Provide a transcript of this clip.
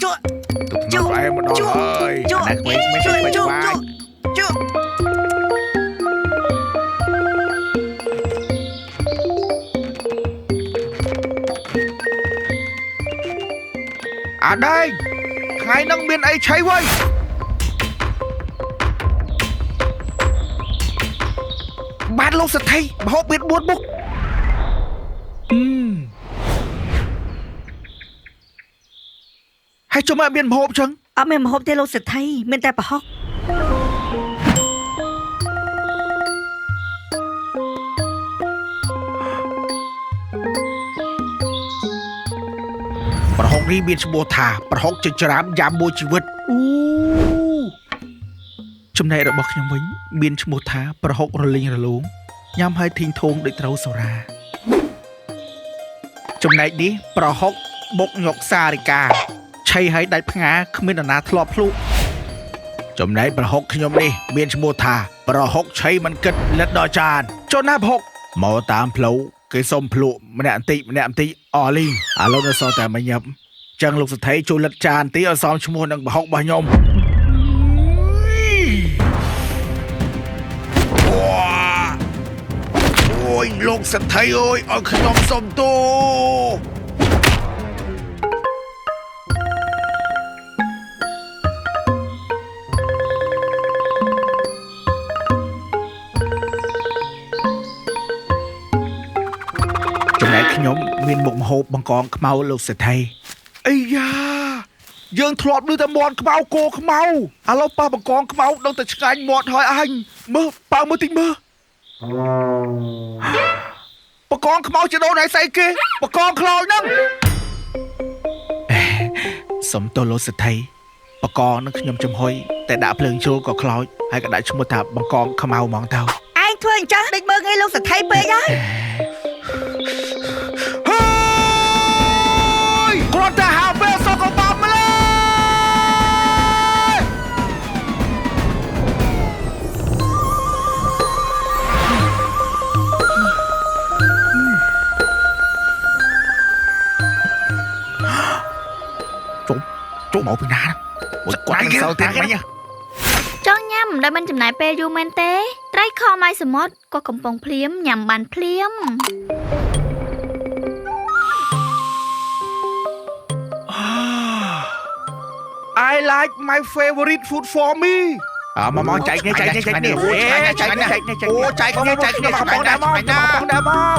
จุจุ ไปมาดองเอ้ย จุ นักเวทไม่ จุ ใช่ไป จุ วา จุ ย จุ đây ngày nâng biên ấy cháy vây bán lâu sật thay họ biết buôn bốc hay cho mẹ biên hộp chăng អត់មានម្ហូបទេលោកសេដ្ឋីមានតែប្រហុក ប្រហុកនេះមានឈ្មោះថាប្រហុកចិញ្ច្រាំយ៉ាំមួយជីវិតអូចំណែករបស់ខ្ញុំវិញមានឈ្មោះថាប្រហុករលីងរលោងញ៉ាំហើយធីងធងដូចត្រូវសូរ៉ាចំណែកនេះប្រហុកបុកញុកសារិកាឆៃហើយដាច់ផ្ងាគ្មាននរណាធ្លាប់ភ្លុកចំណែកប្រហុកខ្ញុំនេះមានឈ្មោះថាប្រហុកឆៃមិនគិតលិតដល់ចានចូលណាប្រហុកមកតាមផ្លូវគេសុំភ្លុកម្នាក់បន្តិចអស់លីងឥឡូវនៅសល់តែមកញ៉ាំចឹងលោកសថីជួយលិតចានទីឲ្យសមឈ្មោះនឹងប្រហុករបស់ខ្ញុំអូយលោកសថីអើយឲ្យខ្ញុំសុំទោចំណែកខ្ញុំមានមុខម្ហូបបង្កងខ្មៅលោកសេដ្ឋីអីយ៉ាយើងធ្លាប់ឮតែមាន់ខ្មៅគោខ្មៅឥឡូវប៉ះបង្កងខ្មៅដល់តែឆ្ងាញ់មាត់ហើយអញមើលប៉ៅមើលតិចមើលបង្កងខ្មៅជាដូនឯស្អីគេបង្កងខ្លោចហ្នឹងសុំទោសលោកសេដ្ឋីបង្កងនឹងខ្ញុំចំហុយតែដាក់ភ្លើងចូលក៏ខ្លោចហើយក៏ដាក់ឈ្មោះថាបង្កងខ្មៅហ្មងទៅ ឯងធ្វើអញ្ចឹងដូចមើលងាយលោកសេដ្ឋីពេកហើយ គ្រាន់តែហៅពេលសុខបាត់មកលើជុំមកពីណាមួយគាត់មិនសូវទៀតមិញ ចង់ញ៉ាំដែលមិនចំណាយពេលយូរមែនទេត្រីខម៉ៃសមុទ្រក៏កំពុងភ្លាមញ៉ាំបានភ្លាម I like my favorite food for me មកចែកនេះអូចែកគ្នាមកបងដែរមក